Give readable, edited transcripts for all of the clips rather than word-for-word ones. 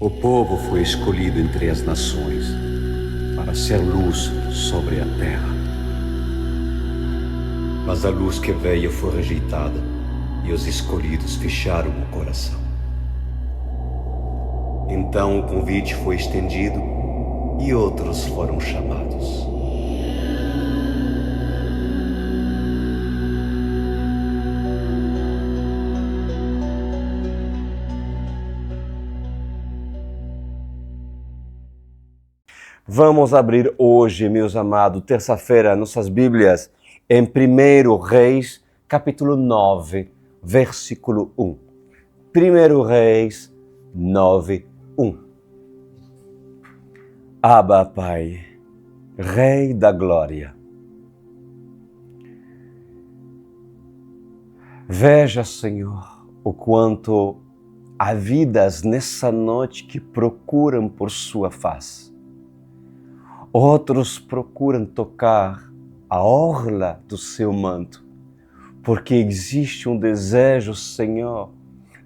O povo foi escolhido entre as nações para ser luz sobre a terra. Mas a luz que veio foi rejeitada e os escolhidos fecharam o coração. Então o convite foi estendido e outros foram chamados. Vamos abrir hoje, meus amados, terça-feira, nossas Bíblias, em 1 Reis, capítulo 9, versículo 1. 1 Reis 9, 1. Abba, Pai, Rei da Glória. Veja, Senhor, o quanto há vidas nessa noite que procuram por sua face. Outros procuram tocar a orla do seu manto, porque existe um desejo, Senhor,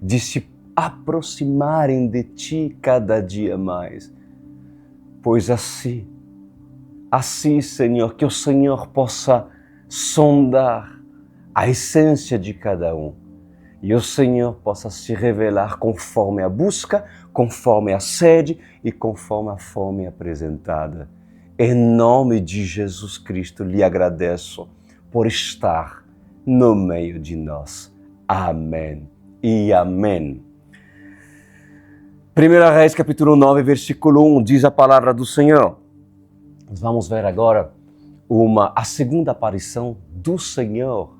de se aproximarem de Ti cada dia mais. Pois assim, Senhor, que o Senhor possa sondar a essência de cada um e o Senhor possa se revelar conforme a busca, conforme a sede e conforme a fome apresentada. Em nome de Jesus Cristo, lhe agradeço por estar no meio de nós. Amém e amém. 1 Reis, capítulo 9, versículo 1, diz a palavra do Senhor. Vamos ver agora a segunda aparição do Senhor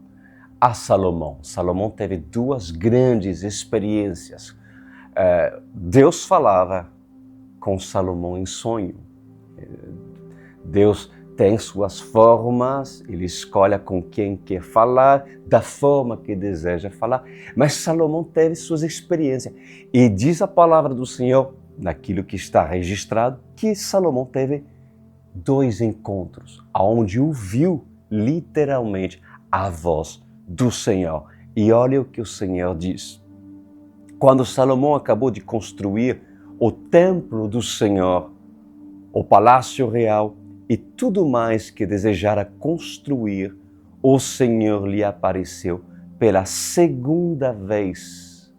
a Salomão. Salomão teve duas grandes experiências. Deus falava com Salomão em sonho. Deus tem suas formas, Ele escolhe com quem quer falar, da forma que deseja falar, mas Salomão teve suas experiências. E diz a palavra do Senhor, naquilo que está registrado, que Salomão teve dois encontros, onde ouviu literalmente a voz do Senhor. E olha o que o Senhor diz. Quando Salomão acabou de construir o templo do Senhor, o palácio real, e tudo mais que desejara construir, o Senhor lhe apareceu pela segunda vez,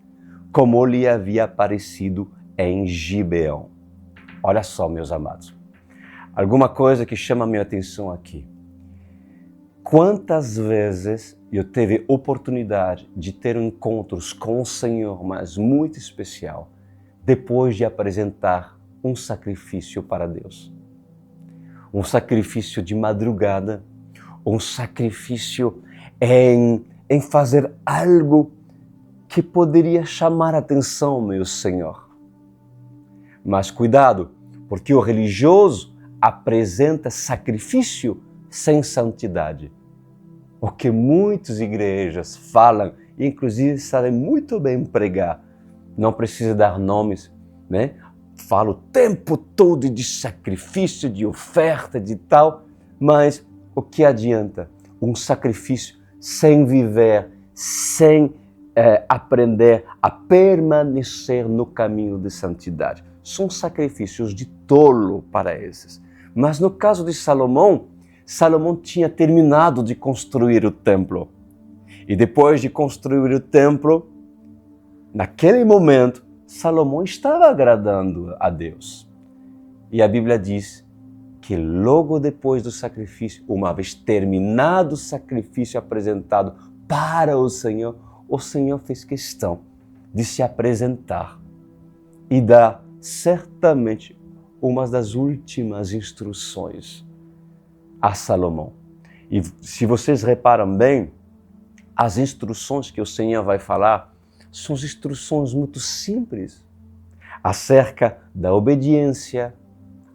como lhe havia aparecido em Gibeão. Olha só, meus amados, alguma coisa que chama a minha atenção aqui. Quantas vezes eu tive oportunidade de ter encontros com o Senhor, mas muito especial, depois de apresentar um sacrifício para Deus. Um sacrifício de madrugada, um sacrifício em fazer algo que poderia chamar a atenção, meu Senhor. Mas cuidado, porque o religioso apresenta sacrifício sem santidade. O que muitas igrejas falam, inclusive sabem muito bem pregar, não precisa dar nomes, né? Fala o tempo todo de sacrifício, de oferta, de tal, mas o que adianta? Um sacrifício sem viver, sem aprender a permanecer no caminho de santidade. São sacrifícios de tolo para esses. Mas no caso de Salomão, Salomão tinha terminado de construir o templo. E depois de construir o templo, naquele momento, Salomão estava agradando a Deus. E a Bíblia diz que logo depois do sacrifício, uma vez terminado o sacrifício apresentado para o Senhor fez questão de se apresentar e dar certamente uma das últimas instruções a Salomão. E se vocês reparam bem, as instruções que o Senhor vai falar são instruções muito simples acerca da obediência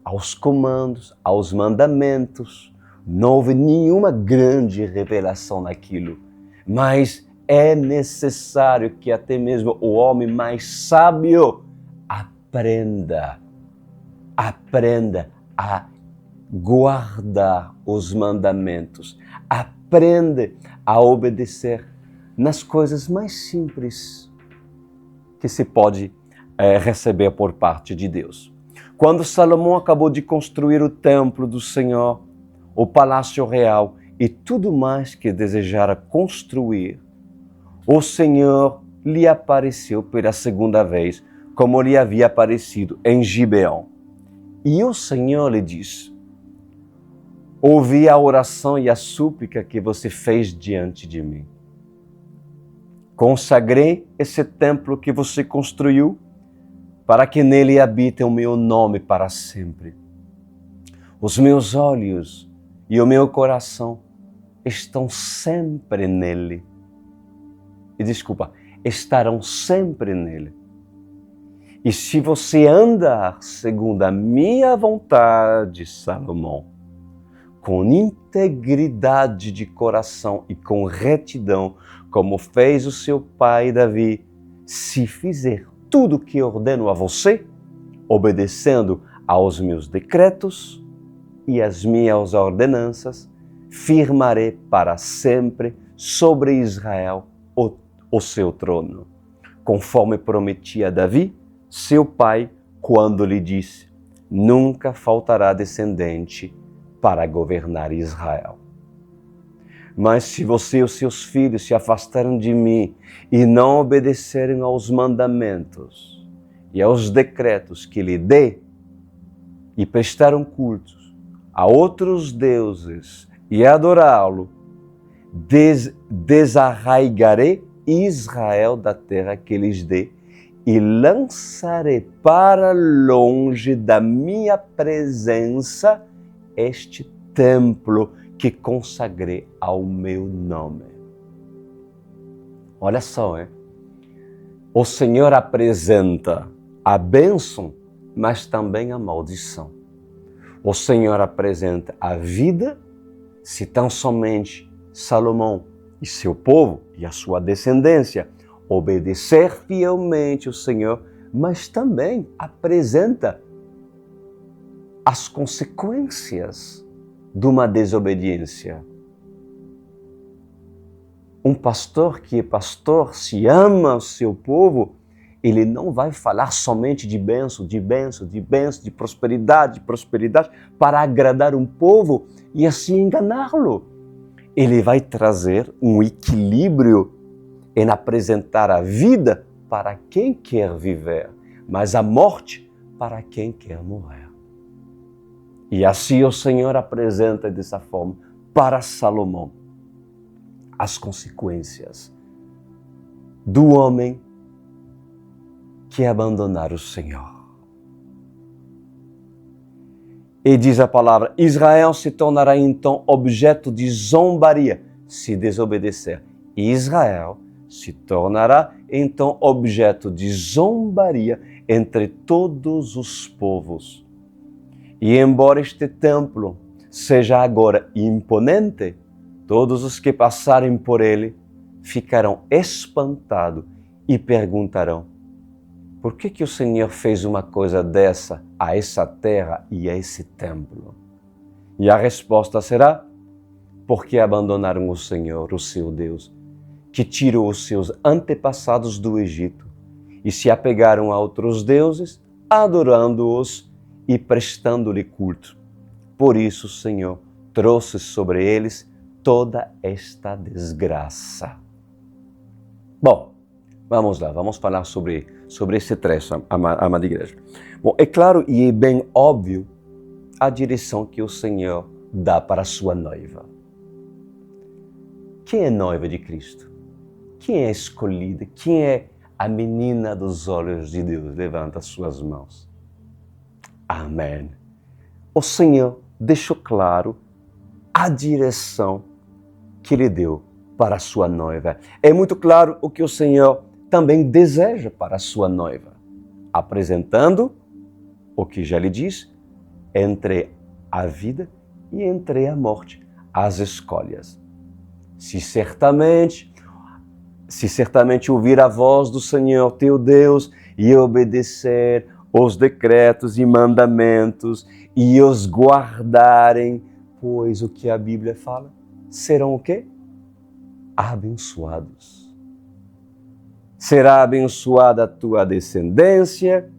aos comandos, aos mandamentos. Não houve nenhuma grande revelação naquilo, mas é necessário que até mesmo o homem mais sábio aprenda a guardar os mandamentos, aprenda a obedecer nas coisas mais simples que se pode receber por parte de Deus. Quando Salomão acabou de construir o templo do Senhor, o palácio real e tudo mais que desejara construir, o Senhor lhe apareceu pela segunda vez, como lhe havia aparecido em Gibeão. E o Senhor lhe disse: ouvi a oração e a súplica que você fez diante de mim. Consagrei esse templo que você construiu para que nele habite o meu nome para sempre. Os meus olhos e o meu coração estão sempre nele. Estarão sempre nele. E se você andar segundo a minha vontade, Salomão, com integridade de coração e com retidão, como fez o seu pai Davi, se fizer tudo o que ordeno a você, obedecendo aos meus decretos e às minhas ordenanças, firmarei para sempre sobre Israel o seu trono, conforme prometi a Davi, seu pai, quando lhe disse: nunca faltará descendente para governar Israel. Mas se você e os seus filhos se afastaram de mim e não obedecerem aos mandamentos e aos decretos que lhe dei, e prestaram cultos a outros deuses e adorá-lo, desarraigarei Israel da terra que lhes dei e lançarei para longe da minha presença este templo que consagrei ao meu nome. Olha só, o Senhor apresenta a bênção, mas também a maldição. O Senhor apresenta a vida, se tão somente Salomão e seu povo e a sua descendência obedecer fielmente o Senhor, mas também apresenta as consequências de uma desobediência. Um pastor que é pastor, se ama o seu povo, ele não vai falar somente de bênção, de bênção, de bênção, de prosperidade para agradar um povo e assim enganá-lo. Ele vai trazer um equilíbrio em apresentar a vida para quem quer viver, mas a morte para quem quer morrer. E assim o Senhor apresenta dessa forma para Salomão as consequências do homem que abandonar o Senhor. E diz a palavra: Israel se tornará então objeto de zombaria se desobedecer. Israel se tornará então objeto de zombaria entre todos os povos. E embora este templo seja agora imponente, todos os que passarem por ele ficarão espantados e perguntarão: por que o Senhor fez uma coisa dessa a essa terra e a esse templo? E a resposta será: porque abandonaram o Senhor, o seu Deus, que tirou os seus antepassados do Egito e se apegaram a outros deuses, adorando-os e prestando-lhe culto. Por isso o Senhor trouxe sobre eles toda esta desgraça. Bom, vamos lá, vamos falar sobre esse trecho, amada igreja. Bom, é claro e é bem óbvio a direção que o Senhor dá para a sua noiva. Quem é noiva de Cristo? Quem é escolhida? Quem é a menina dos olhos de Deus? Levanta as suas mãos. Amém. O Senhor deixou claro a direção que Ele deu para a sua noiva. É muito claro o que o Senhor também deseja para a sua noiva, apresentando o que já lhe diz, entre a vida e entre a morte, as escolhas. Se certamente ouvir a voz do Senhor teu Deus e obedecer os decretos e mandamentos e os guardarem, pois o que a Bíblia fala, serão o quê? Abençoados. será abençoada a tua descendência,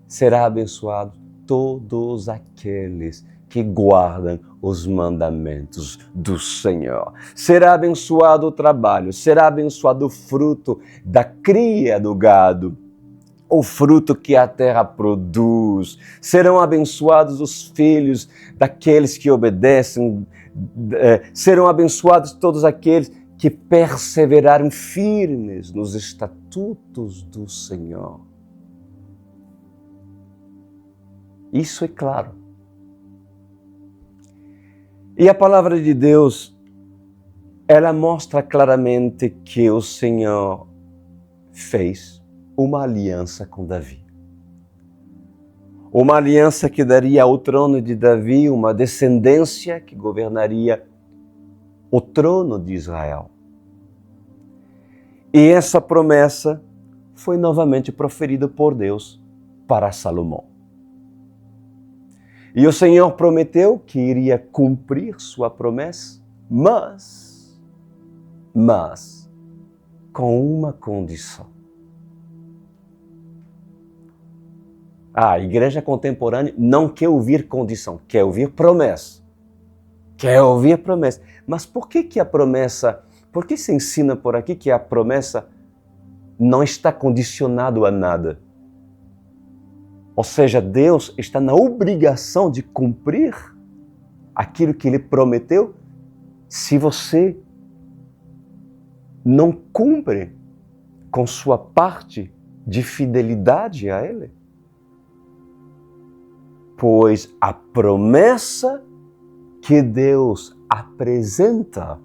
será abençoado todos aqueles que guardam os mandamentos do Senhor. Será abençoado o trabalho, será abençoado o fruto da cria do gado, o fruto que a terra produz. Serão abençoados os filhos daqueles que obedecem, serão abençoados todos aqueles que perseveraram firmes nos estatutos do Senhor. Isso é claro. E a palavra de Deus, ela mostra claramente que o Senhor fez uma aliança com Davi. Uma aliança que daria ao trono de Davi uma descendência que governaria o trono de Israel. E essa promessa foi novamente proferida por Deus para Salomão. E o Senhor prometeu que iria cumprir sua promessa, mas com uma condição. A igreja contemporânea não quer ouvir condição, quer ouvir promessa. Quer ouvir promessa. Mas por que a promessa, por que se ensina por aqui que a promessa não está condicionada a nada? Ou seja, Deus está na obrigação de cumprir aquilo que Ele prometeu se você não cumpre com sua parte de fidelidade a Ele. Pois a promessa que Deus apresenta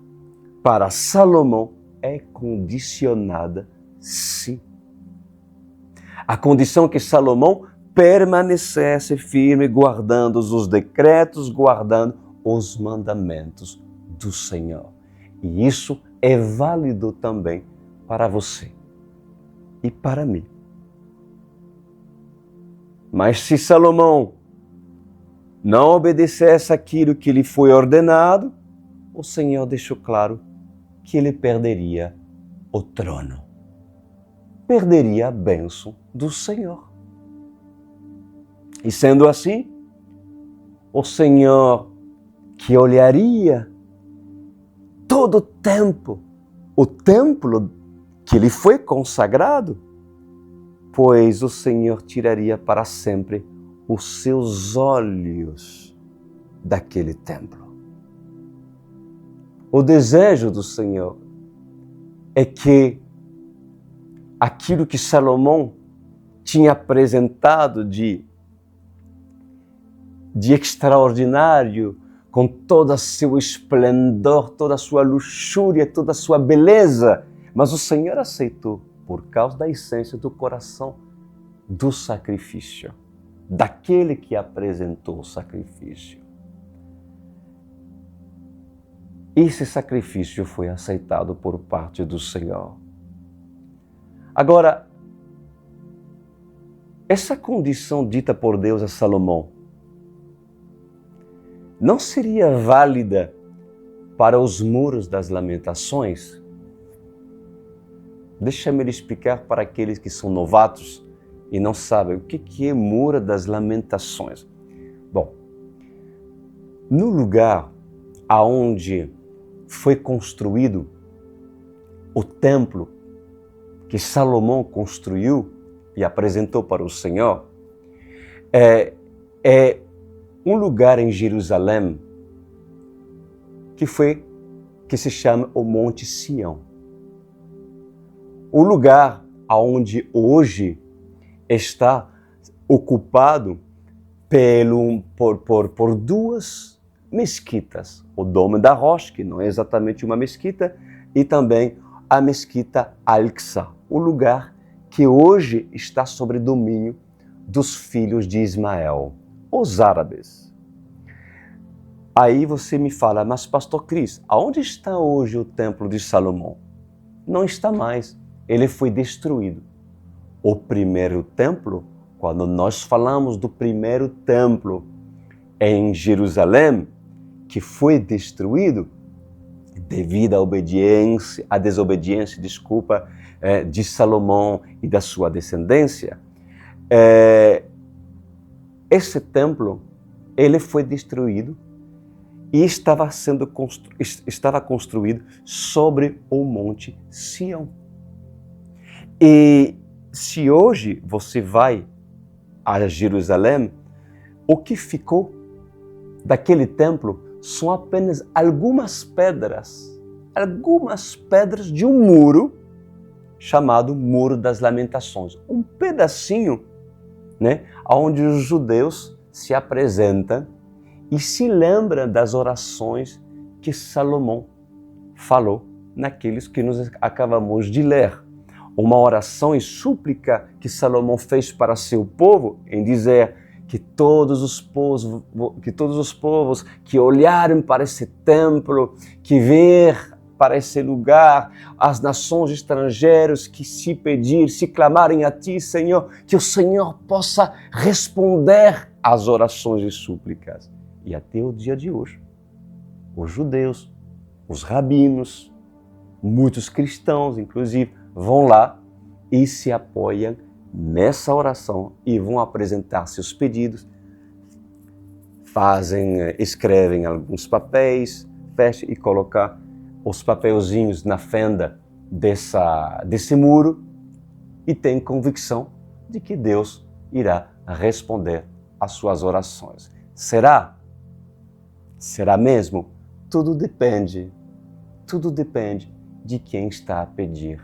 para Salomão é condicionada, sim. A condição que Salomão permanecesse firme, guardando os decretos, guardando os mandamentos do Senhor. E isso é válido também para você e para mim. Mas se Salomão não obedecesse aquilo que lhe foi ordenado, o Senhor deixou claro que ele perderia o trono. Perderia a bênção do Senhor. E sendo assim, o Senhor que olharia todo o templo que lhe foi consagrado, pois o Senhor tiraria para sempre os seus olhos daquele templo. O desejo do Senhor é que aquilo que Salomão tinha apresentado de extraordinário, com todo o seu esplendor, toda a sua luxúria, toda a sua beleza, mas o Senhor aceitou por causa da essência do coração do sacrifício, daquele que apresentou o sacrifício. Esse sacrifício foi aceitado por parte do Senhor. Agora, essa condição dita por Deus a Salomão não seria válida para os muros das lamentações? Deixa-me explicar para aqueles que são novatos e não sabem o que é muro das lamentações. Bom, no lugar aonde foi construído o templo que Salomão construiu e apresentou para o Senhor, é um lugar em Jerusalém que se chama o Monte Sião. O lugar onde hoje está ocupado por duas mesquitas. O Dome da Rocha, que não é exatamente uma mesquita, e também a mesquita Al-Aqsa, o lugar que hoje está sob domínio dos filhos de Ismael, os árabes. Aí você me fala, mas pastor Cris, aonde está hoje o templo de Salomão? Não está mais, ele foi destruído. O primeiro templo, quando nós falamos do primeiro templo em Jerusalém, que foi destruído, devido à desobediência, de Salomão e da sua descendência, esse templo, ele foi destruído e estava construído sobre o Monte Sião. E se hoje você vai a Jerusalém, o que ficou daquele templo são apenas algumas pedras de um muro chamado Muro das Lamentações. Um pedacinho, né, onde os judeus se apresentam e se lembram das orações que Salomão falou naqueles que nós acabamos de ler. Uma oração e súplica que Salomão fez para seu povo em dizer que todos os povos que olharem para esse templo, que ver para esse lugar, as nações estrangeiras que se clamarem a Ti, Senhor, que o Senhor possa responder às orações e súplicas. E até o dia de hoje, os judeus, os rabinos, muitos cristãos, inclusive, vão lá e se apoiam nessa oração e vão apresentar seus pedidos, escrevem alguns papéis, fecham e colocam os papelzinhos na fenda desse muro e tem convicção de que Deus irá responder às suas orações. Será? Será mesmo? Tudo depende de quem está a pedir.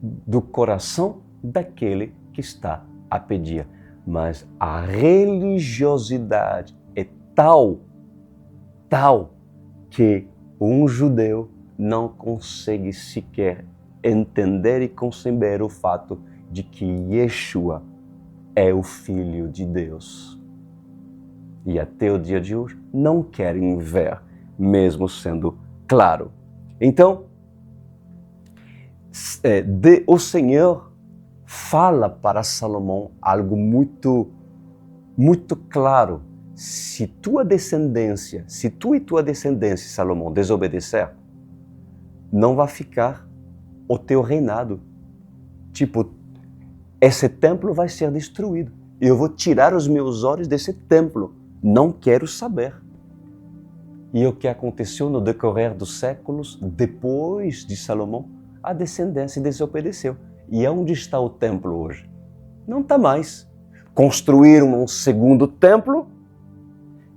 Do coração daquele que está a pedir. Mas a religiosidade é tal que um judeu não consegue sequer entender e conceber o fato de que Yeshua é o Filho de Deus. E até o dia de hoje não querem ver, mesmo sendo claro. Então, o Senhor fala para Salomão algo muito claro. Se tu e tua descendência, Salomão, desobedecer, não vai ficar o teu reinado. Esse templo vai ser destruído. Eu vou tirar os meus olhos desse templo. Não quero saber. E o que aconteceu no decorrer dos séculos, depois de Salomão, a descendência desobedeceu. E onde está o templo hoje? Não está mais. Construíram um segundo templo,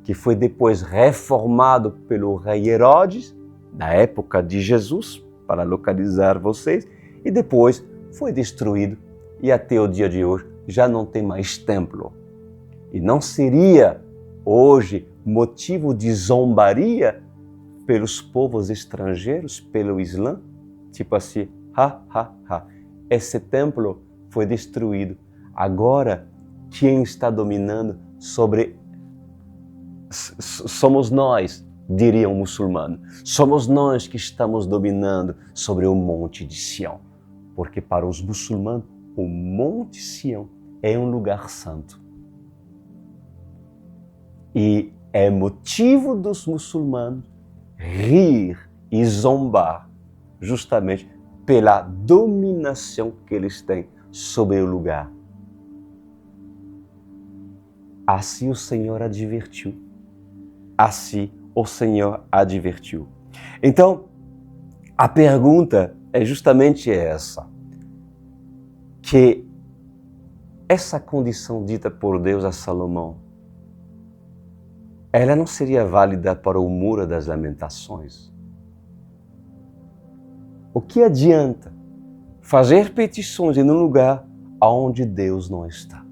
que foi depois reformado pelo rei Herodes, na época de Jesus, para localizar vocês, e depois foi destruído. E até o dia de hoje já não tem mais templo. E não seria hoje motivo de zombaria pelos povos estrangeiros, pelo Islã? Tipo assim, esse templo foi destruído. Agora, quem está dominando somos nós, diriam muçulmanos. Somos nós que estamos dominando sobre o Monte de Sião. Porque para os muçulmanos, o Monte Sião é um lugar santo. E é motivo dos muçulmanos rir e zombar justamente pela dominação que eles têm sobre o lugar. Assim o Senhor advertiu. Assim o Senhor advertiu. Então, a pergunta é justamente essa. Que essa condição dita por Deus a Salomão, ela não seria válida para o Muro das Lamentações? O que adianta fazer petições em um lugar onde Deus não está?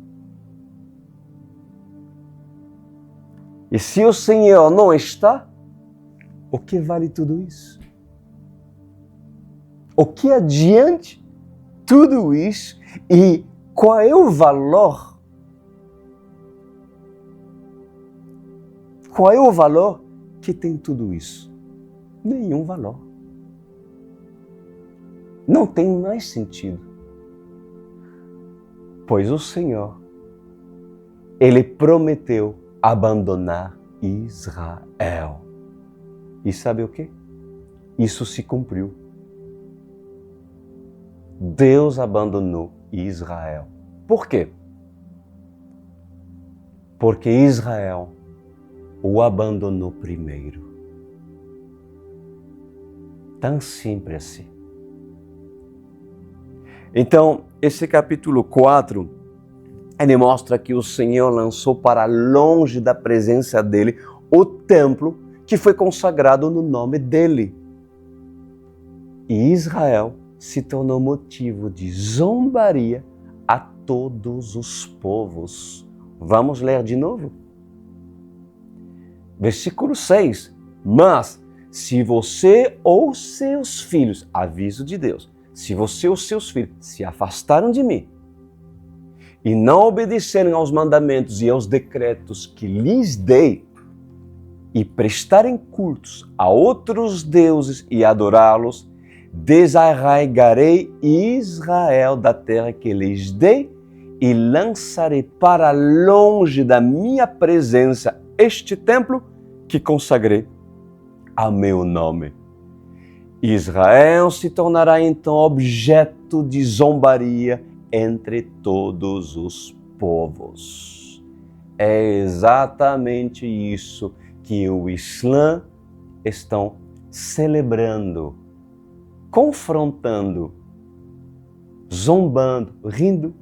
E se o Senhor não está, o que vale tudo isso? O que adianta tudo isso e qual é o valor? Qual é o valor que tem tudo isso? Nenhum valor. Não tem mais sentido. Pois o Senhor, Ele prometeu abandonar Israel. E sabe o quê? Isso se cumpriu. Deus abandonou Israel. Por quê? Porque Israel o abandonou primeiro. Tão simples assim. Então, esse capítulo 4, ele mostra que o Senhor lançou para longe da presença dele o templo que foi consagrado no nome dele. E Israel se tornou motivo de zombaria a todos os povos. Vamos ler de novo? Versículo 6. Mas, se você ou seus filhos, aviso de Deus, se você ou seus filhos se afastaram de mim e não obedecerem aos mandamentos e aos decretos que lhes dei e prestarem cultos a outros deuses e adorá-los, desarraigarei Israel da terra que lhes dei e lançarei para longe da minha presença este templo que consagrei a meu nome. Israel se tornará então objeto de zombaria entre todos os povos. É exatamente isso que o Islã estão celebrando, confrontando, zombando, rindo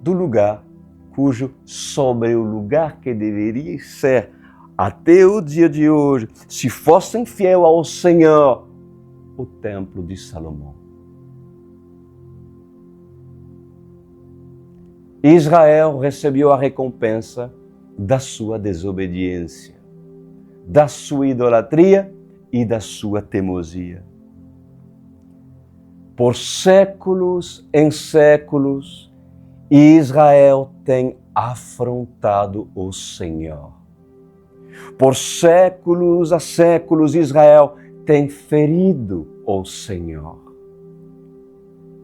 do lugar sobre o lugar que deveria ser até o dia de hoje, se fossem fiel ao Senhor, o templo de Salomão. Israel recebeu a recompensa da sua desobediência, da sua idolatria e da sua teimosia. Por séculos em séculos, Israel tem afrontado o Senhor. Por séculos a séculos, Israel tem ferido o Senhor.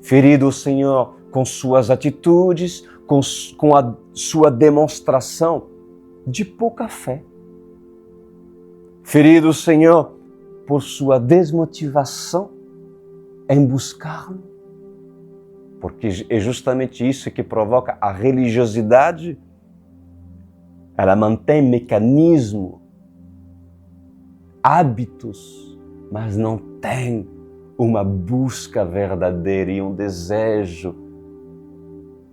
Ferido o Senhor com suas atitudes, com a sua demonstração de pouca fé. Ferido o Senhor por sua desmotivação em buscá-lo. Porque é justamente isso que provoca a religiosidade. Ela mantém mecanismo, hábitos, mas não tem uma busca verdadeira e um desejo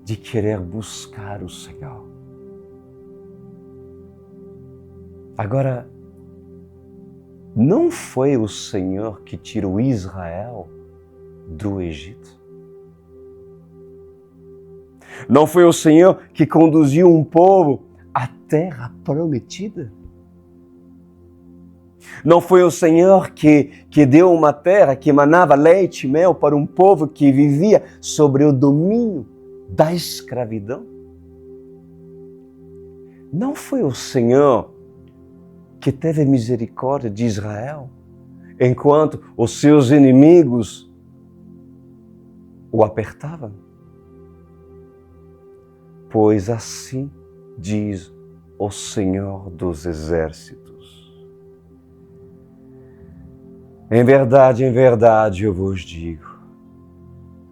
de querer buscar o Senhor. Agora, não foi o Senhor que tirou Israel do Egito? Não foi o Senhor que conduziu um povo à terra prometida? Não foi o Senhor que deu uma terra que emanava leite e mel para um povo que vivia sobre o domínio da escravidão? Não foi o Senhor que teve misericórdia de Israel enquanto os seus inimigos o apertavam? Pois assim diz o Senhor dos Exércitos. Em verdade eu vos digo,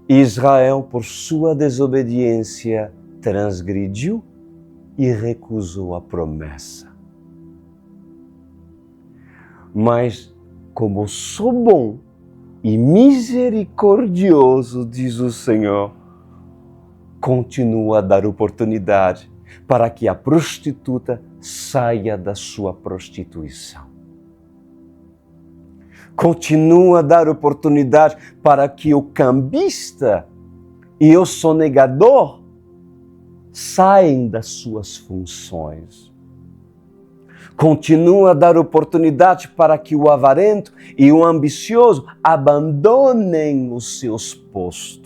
Israel, por sua desobediência, transgrediu e recusou a promessa. Mas, como sou bom e misericordioso, diz o Senhor, continua a dar oportunidade para que a prostituta saia da sua prostituição. Continua a dar oportunidade para que o cambista e o sonegador saiam das suas funções. Continua a dar oportunidade para que o avarento e o ambicioso abandonem os seus postos.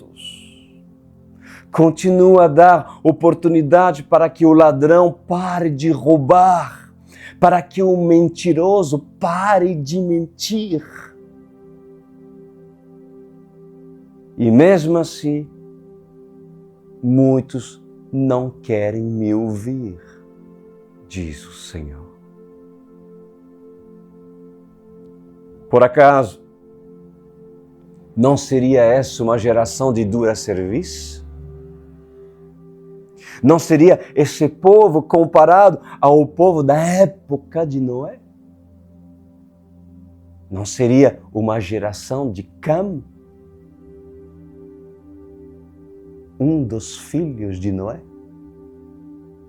Continua a dar oportunidade para que o ladrão pare de roubar, para que o mentiroso pare de mentir. E mesmo assim, muitos não querem me ouvir, diz o Senhor. Por acaso, não seria essa uma geração de dura serviço? Não seria esse povo comparado ao povo da época de Noé? Não seria uma geração de Cam, um dos filhos de Noé?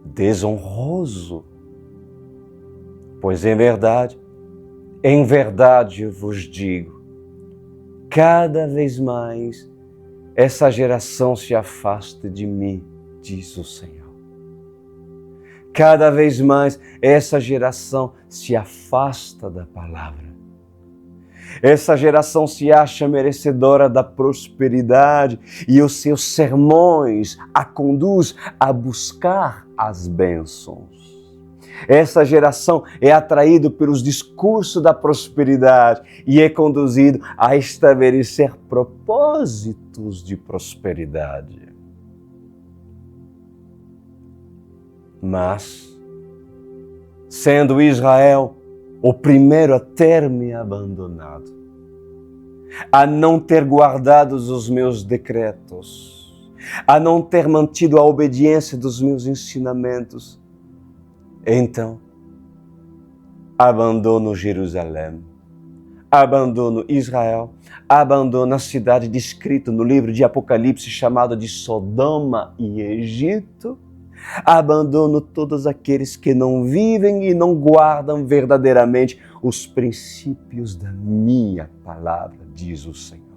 Desonroso. Pois em verdade eu vos digo, cada vez mais essa geração se afasta de mim, diz o Senhor. Cada vez mais essa geração se afasta da palavra. Essa geração se acha merecedora da prosperidade e os seus sermões a conduz a buscar as bênçãos. Essa geração é atraída pelos discursos da prosperidade e é conduzido a estabelecer propósitos de prosperidade. Mas, sendo Israel o primeiro a ter me abandonado, a não ter guardado os meus decretos, a não ter mantido a obediência dos meus ensinamentos, então abandono Jerusalém, abandono Israel, abandono a cidade descrita no livro de Apocalipse chamada de Sodoma e Egito, abandono todos aqueles que não vivem e não guardam verdadeiramente os princípios da minha palavra, diz o Senhor.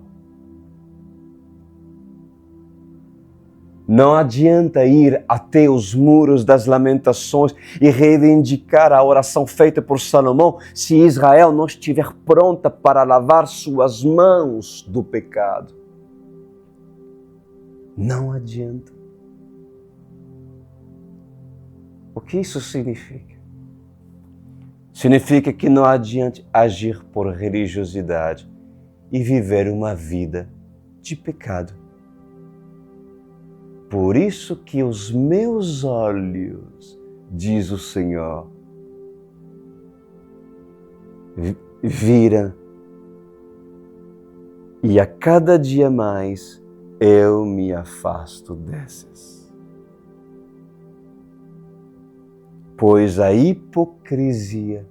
Não adianta ir até os muros das lamentações e reivindicar a oração feita por Salomão se Israel não estiver pronta para lavar suas mãos do pecado. Não adianta. O que isso significa? Significa que não adianta agir por religiosidade e viver uma vida de pecado. Por isso que os meus olhos, diz o Senhor, viram e a cada dia mais eu me afasto desses. Pois a hipocrisia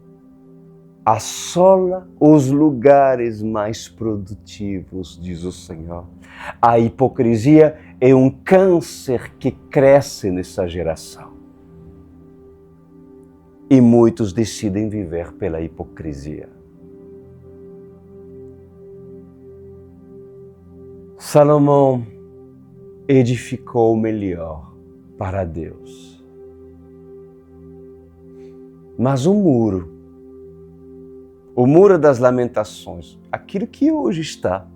assola os lugares mais produtivos, diz o Senhor. A hipocrisia é um câncer que cresce nessa geração. E muitos decidem viver pela hipocrisia. Salomão edificou o melhor para Deus. Mas o muro das lamentações, aquilo que hoje está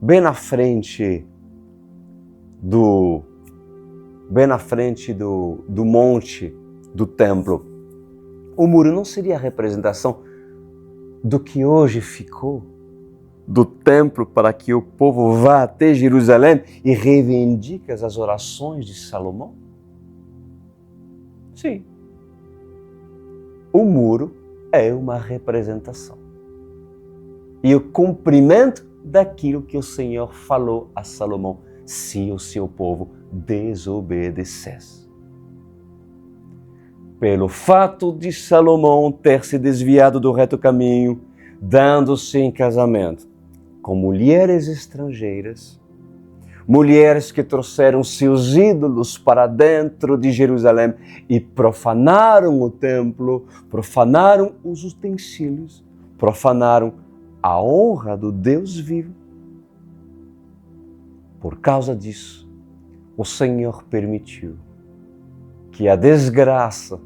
bem na frente do monte do templo, o muro não seria a representação do que hoje ficou do templo para que o povo vá até Jerusalém e reivindique as orações de Salomão? Sim. O muro é uma representação e o cumprimento daquilo que o Senhor falou a Salomão, se o seu povo desobedecesse. Pelo fato de Salomão ter se desviado do reto caminho, dando-se em casamento com mulheres estrangeiras, mulheres que trouxeram seus ídolos para dentro de Jerusalém e profanaram o templo, profanaram os utensílios, profanaram a honra do Deus vivo. Por causa disso, o Senhor permitiu que a desgraça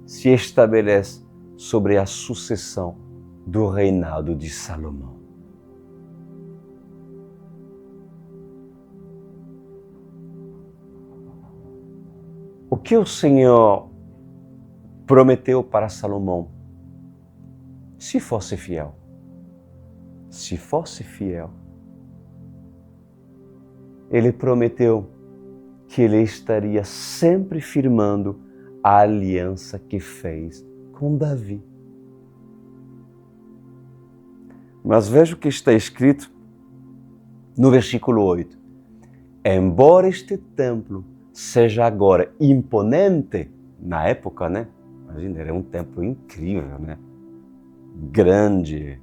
se estabeleça sobre a sucessão do reinado de Salomão. O que o Senhor prometeu para Salomão? Se fosse fiel, ele prometeu que ele estaria sempre firmando a aliança que fez com Davi. Mas veja o que está escrito no versículo 8. Embora este templo seja agora imponente, na época, né? Imagina, era um templo incrível, né? Grande,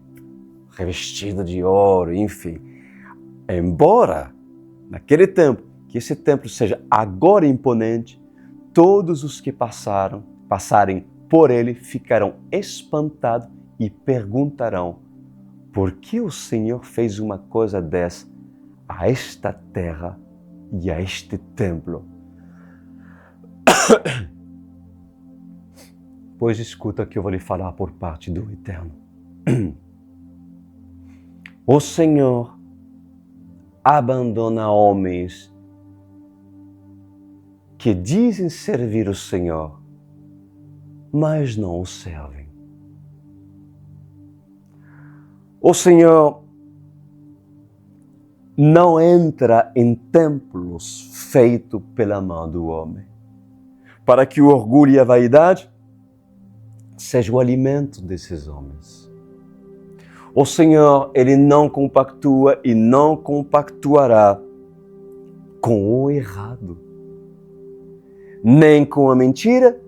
revestido de ouro, enfim. Embora, naquele tempo, que esse templo seja agora imponente, todos os que passarem por ele ficarão espantados e perguntarão: por que o Senhor fez uma coisa dessa a esta terra e a este templo? Pois escuta que eu vou lhe falar por parte do Eterno. O Senhor abandona homens que dizem servir o Senhor, mas não o servem. O Senhor não entra em templos feitos pela mão do homem, para que o orgulho e a vaidade seja o alimento desses homens. O Senhor, Ele não compactua e não compactuará com o errado, nem com a mentira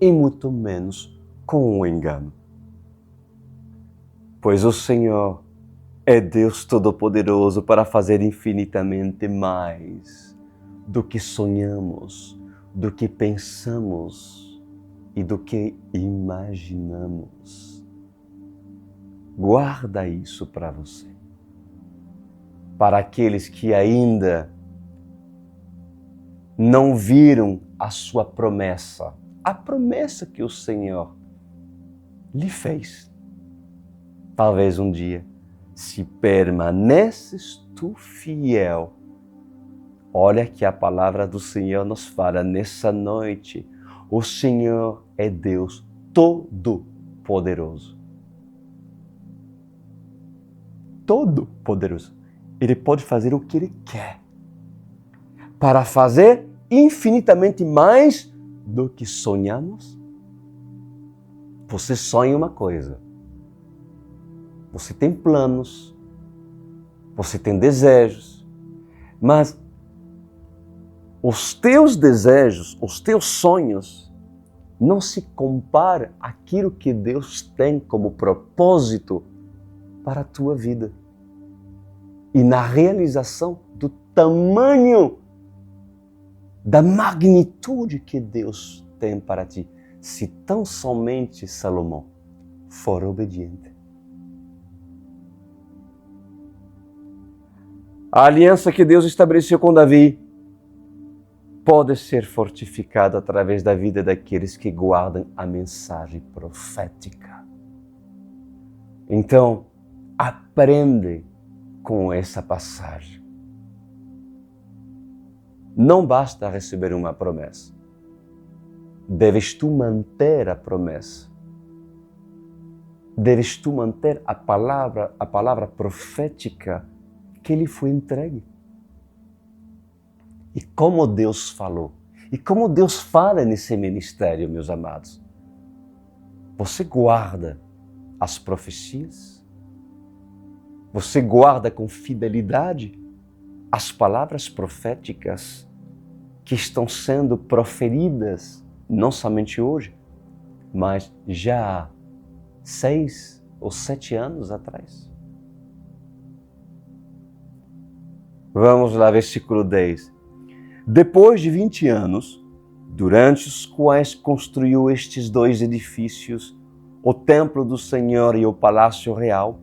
e muito menos com o engano. Pois o Senhor é Deus Todo-Poderoso para fazer infinitamente mais do que sonhamos, do que pensamos e do que imaginamos. Guarda isso para você. Para aqueles que ainda não viram a sua promessa, a promessa que o Senhor lhe fez. Talvez um dia, se permaneces tu fiel, olha que a palavra do Senhor nos fala nessa noite. O Senhor é Deus Todo-Poderoso. Todo-Poderoso. Ele pode fazer o que Ele quer, para fazer infinitamente mais do que sonhamos. Você sonha uma coisa, você tem planos, você tem desejos, mas os teus desejos, os teus sonhos, não se comparam àquilo que Deus tem como propósito para a tua vida. E na realização do tamanho, da magnitude que Deus tem para ti, se tão somente Salomão for obediente. A aliança que Deus estabeleceu com Davi pode ser fortificada através da vida daqueles que guardam a mensagem profética. Então, aprende com essa passagem. Não basta receber uma promessa. Deves tu manter a promessa. Deves tu manter a palavra profética que lhe foi entregue. E como Deus falou, e como Deus fala nesse ministério, meus amados. Você guarda as profecias? Você guarda com fidelidade as palavras proféticas que estão sendo proferidas, não somente hoje, mas já há 6 ou 7 anos atrás? Vamos lá, versículo 10. Depois de 20 anos, durante os quais construiu estes 2 edifícios, o templo do Senhor e o palácio real,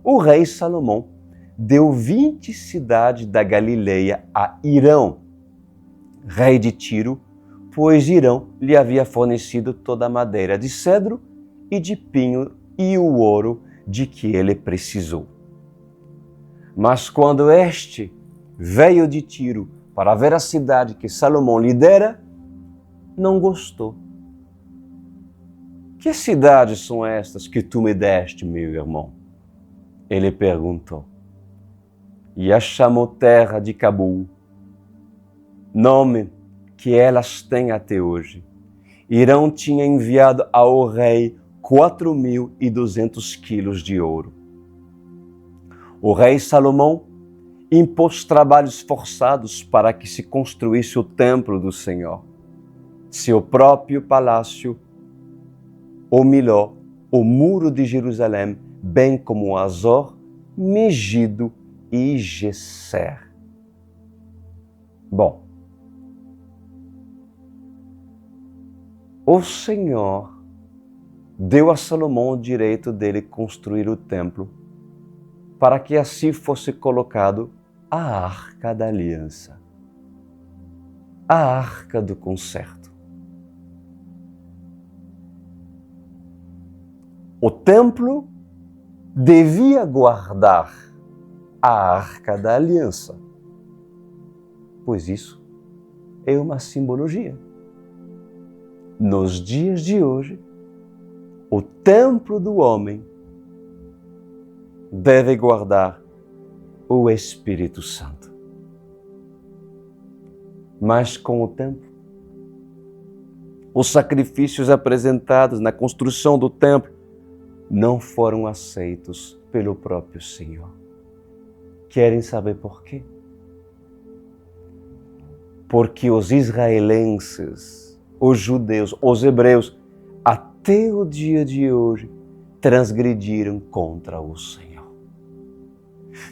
o rei Salomão deu 20 cidades da Galileia a Hirão, rei de Tiro, pois Hirão lhe havia fornecido toda a madeira de cedro e de pinho e o ouro de que ele precisou. Mas quando este veio de Tiro para ver a cidade que Salomão lhe dera, não gostou. Que cidades são estas que tu me deste, meu irmão? Ele perguntou. E a chamou terra de Cabul, nome que elas têm até hoje. Hirão tinha enviado ao rei 4.200 quilos de ouro, O rei Salomão impôs trabalhos forçados para que se construísse o templo do Senhor, seu próprio palácio, ou melhor, o muro de Jerusalém, bem como Azor, Megido e Geser. Bom, o Senhor deu a Salomão o direito dele construir o templo, para que assim fosse colocado a Arca da Aliança, a Arca do Concerto. O templo devia guardar a Arca da Aliança, pois isso é uma simbologia. Nos dias de hoje, o templo do homem deve guardar o Espírito Santo. Mas com o tempo, os sacrifícios apresentados na construção do templo não foram aceitos pelo próprio Senhor. Querem saber por quê? Porque os israelenses, os judeus, os hebreus, até o dia de hoje, transgrediram contra o Senhor.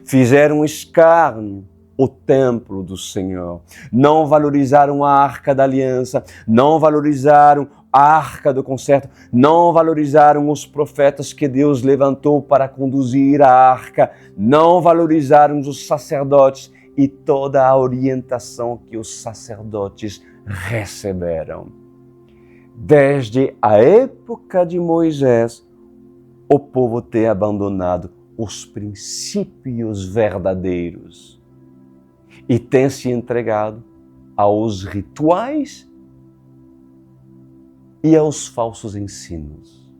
Fizeram escárnio o templo do Senhor. Não valorizaram a Arca da Aliança, não valorizaram a Arca do Concerto, não valorizaram os profetas que Deus levantou para conduzir a Arca, não valorizaram os sacerdotes e toda a orientação que os sacerdotes receberam. Desde a época de Moisés, o povo tem abandonado os princípios verdadeiros e tem se entregado aos rituais e aos falsos ensinos.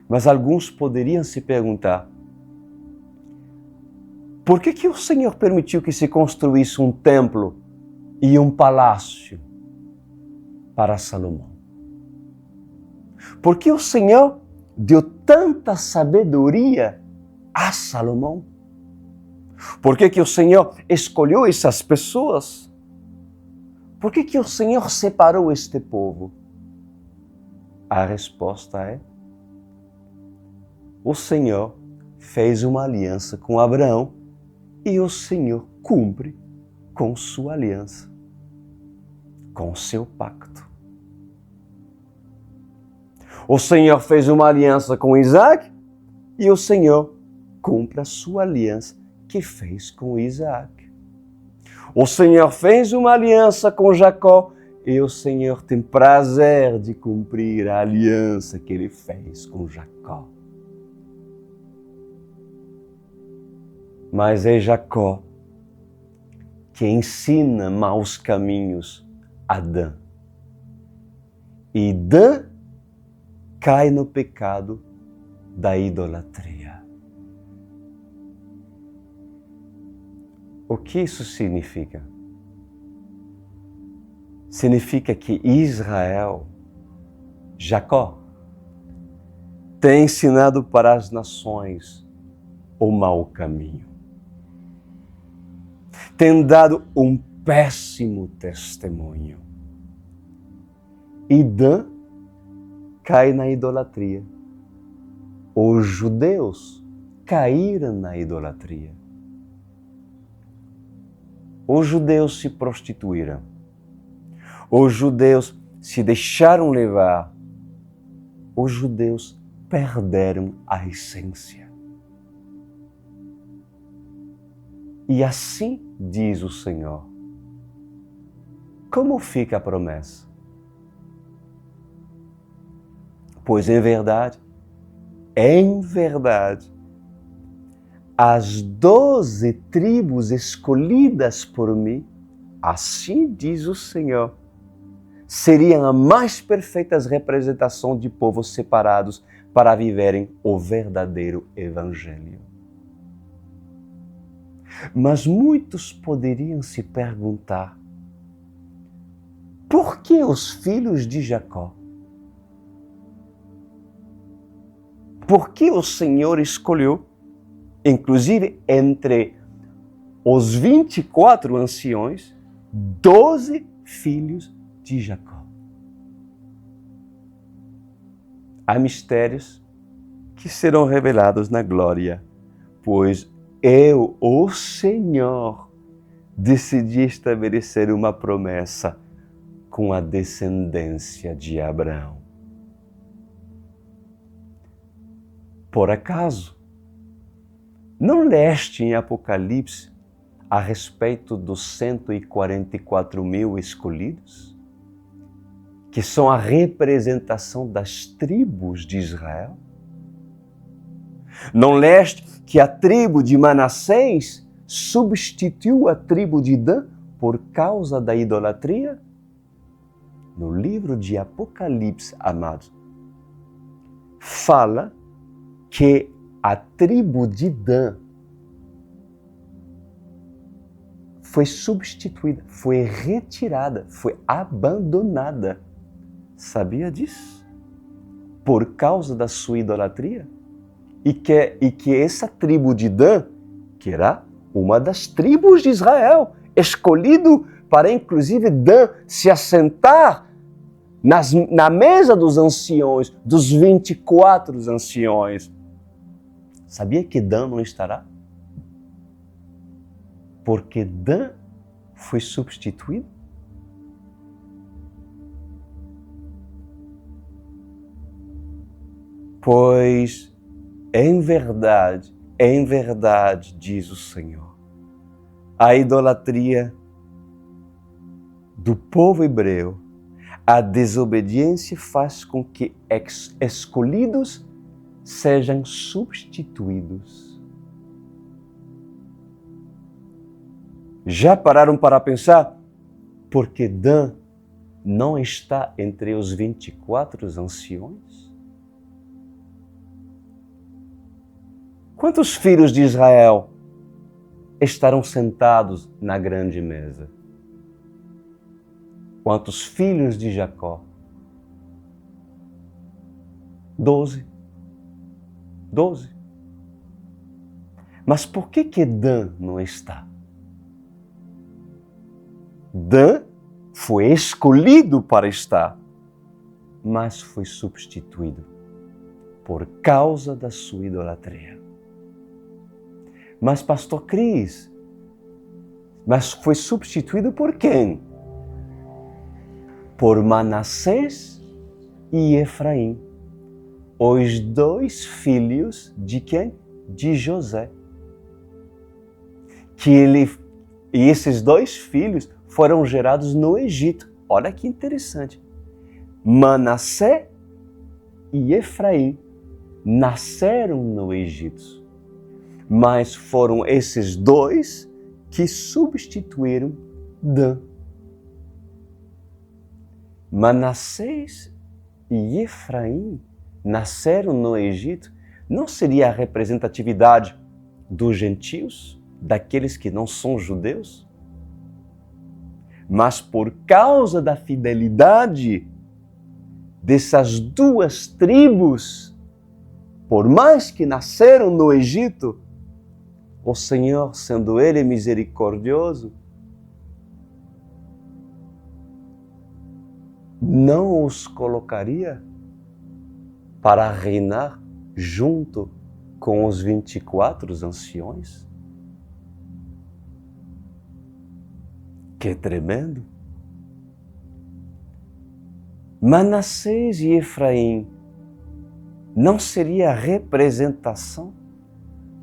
Mas alguns poderiam se perguntar: por que o Senhor permitiu que se construísse um templo e um palácio para Salomão? Por que o Senhor deu tanta sabedoria a Salomão? Por que o Senhor escolheu essas pessoas? Por que o Senhor separou este povo? A resposta é: o Senhor fez uma aliança com Abraão e o Senhor cumpre com sua aliança, com seu pacto. O Senhor fez uma aliança com Isaac e o Senhor cumpre a sua aliança que fez com Isaac. O Senhor fez uma aliança com Jacó e o Senhor tem prazer de cumprir a aliança que ele fez com Jacó. Mas é Jacó que ensina maus caminhos a Dan. E Dan cai no pecado da idolatria. O que isso significa? Significa que Israel, Jacó, tem ensinado para as nações o mau caminho. Tem dado um péssimo testemunho. E Dan cai na idolatria. Os judeus caíram na idolatria. Os judeus se prostituíram. Os judeus se deixaram levar. Os judeus perderam a essência. E assim diz o Senhor. Como fica a promessa? Pois em verdade, as 12 tribos escolhidas por mim, assim diz o Senhor, seriam a mais perfeita representação de povos separados para viverem o verdadeiro Evangelho. Mas muitos poderiam se perguntar: por que os filhos de Jacó? porque o Senhor escolheu, inclusive entre os 24 anciões, 12 filhos de Jacó. Há mistérios que serão revelados na glória, pois eu, o Senhor, decidi estabelecer uma promessa com a descendência de Abraão. Por acaso, não leste em Apocalipse a respeito dos 144 mil escolhidos, que são a representação das tribos de Israel? Não leste que a tribo de Manassés substituiu a tribo de Dan por causa da idolatria? No livro de Apocalipse, amados, fala que a tribo de Dan foi substituída, foi retirada, foi abandonada. Sabia disso? Por causa da sua idolatria? E que essa tribo de Dan, que era uma das tribos de Israel, escolhido para inclusive Dan se assentar na mesa dos anciões, dos 24 anciões. Sabia que Dan não estará? Porque Dan foi substituído? Pois, em verdade, diz o Senhor, a idolatria do povo hebreu, a desobediência faz com que escolhidos sejam substituídos. Já pararam para pensar? Porque Dan não está entre os 24 anciões? Quantos filhos de Israel estarão sentados na grande mesa? Quantos filhos de Jacó? 12. 12. Mas por que Dan não está? Dan foi escolhido para estar, mas foi substituído por causa da sua idolatria. Mas, pastor Cris, mas foi substituído por quem? Por Manassés e Efraim, os dois filhos de quem? De José. E esses dois filhos foram gerados no Egito. Olha que interessante. Manassés e Efraim nasceram no Egito, mas foram esses dois que substituíram Dan. Manassés e Efraim nasceram no Egito. Não seria a representatividade dos gentios, daqueles que não são judeus? Mas por causa da fidelidade dessas duas tribos, por mais que nasceram no Egito, o Senhor, sendo Ele misericordioso, não os colocaria para reinar junto com os 24 anciões? Que tremendo! Manassés e Efraim não seria a representação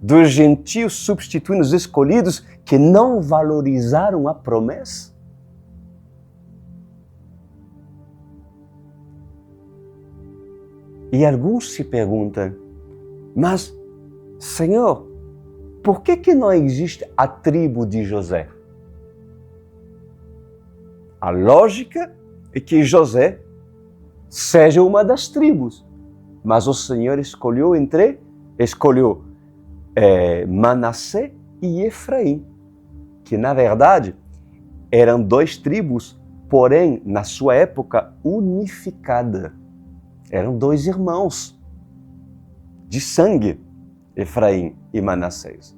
dos gentios substituindo os escolhidos que não valorizaram a promessa? E alguns se perguntam, mas, Senhor, por que não existe a tribo de José? A lógica é que José seja uma das tribos, mas o Senhor escolheu Manassés e Efraim, que na verdade eram duas tribos, porém na sua época unificada. Eram dois irmãos. de sangue, Efraim e Manassés.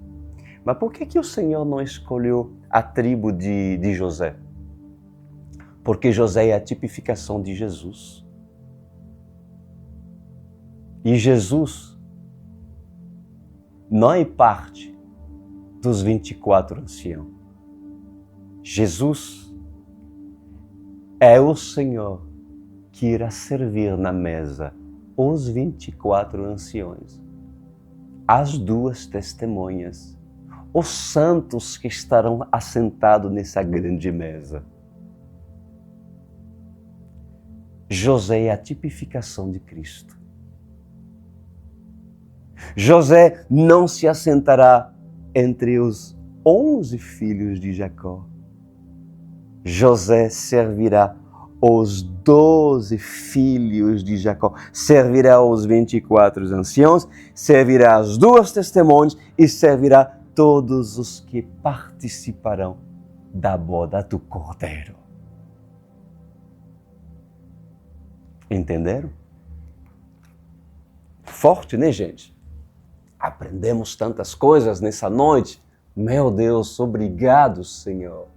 Mas por que o Senhor não escolheu a tribo de José? Porque José é a tipificação de Jesus. E Jesus não é parte dos 24 anciãos. Jesus é o Senhor que irá servir na mesa os 24 anciões, as 2 testemunhas, os santos que estarão assentados nessa grande mesa. José é a tipificação de Cristo. José não se assentará entre os 11 filhos de Jacó. José servirá os 12 filhos de Jacó, servirá os 24 anciãos, servirá as 2 testemunhas e servirá todos os que participarão da boda do Cordeiro. Entenderam? Forte, né, gente? Aprendemos tantas coisas nessa noite. Meu Deus, obrigado, Senhor.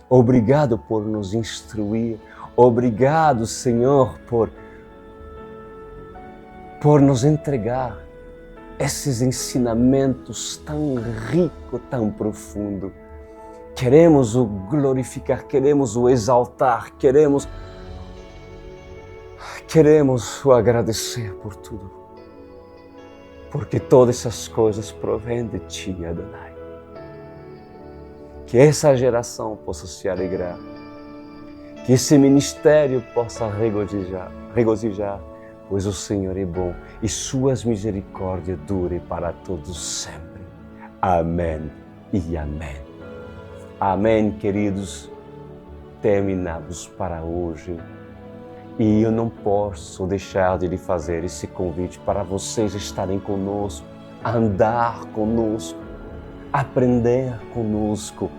Obrigado por nos instruir. Obrigado, Senhor, por nos entregar esses ensinamentos tão ricos, tão profundos. Queremos o glorificar, queremos o exaltar, queremos o agradecer por tudo. Porque todas essas coisas provêm de Ti, Adonai. Que essa geração possa se alegrar. Que esse ministério possa regozijar, pois o Senhor é bom e suas misericórdias durem para todos sempre. Amém e amém. Amém, queridos. Terminamos para hoje. E eu não posso deixar de lhe fazer esse convite para vocês estarem conosco, andar conosco, aprender conosco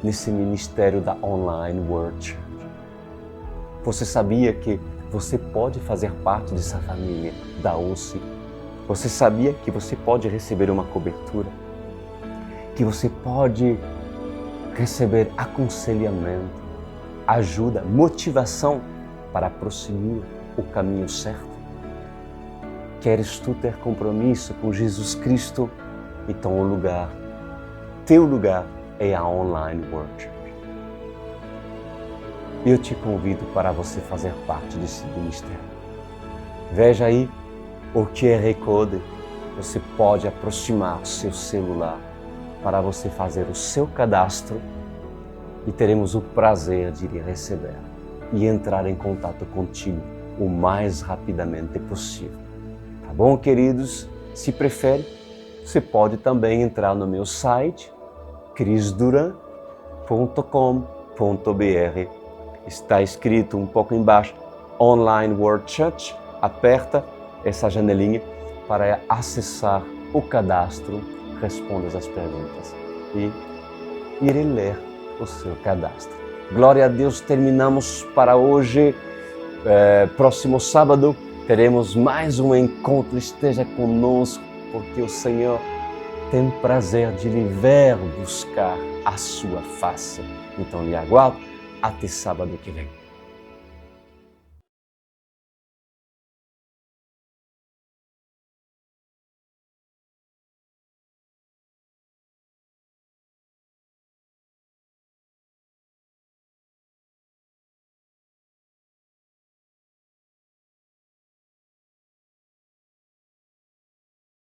nesse ministério da Online World Church. Você sabia que você pode fazer parte dessa família da OSI? Você sabia que você pode receber uma cobertura? Que você pode receber aconselhamento, ajuda, motivação para prosseguir o caminho certo? Queres tu ter compromisso com Jesus Cristo? Então teu lugar é a Online World Church. Eu te convido para você fazer parte desse ministério. Veja aí o QR Code. Você pode aproximar o seu celular para você fazer o seu cadastro e teremos o prazer de lhe receber e entrar em contato contigo o mais rapidamente possível. Tá bom, queridos? Se prefere, você pode também entrar no meu site, crisduran.com.br. Está escrito um pouco embaixo, Online World Church. Aperta essa janelinha para acessar o cadastro, responda as perguntas e irei ler o seu cadastro. Glória a Deus, terminamos para hoje. Próximo sábado teremos mais um encontro. Esteja conosco, porque o Senhor tem prazer de lhe ver buscar a sua face. Então lhe aguardo até sábado que vem.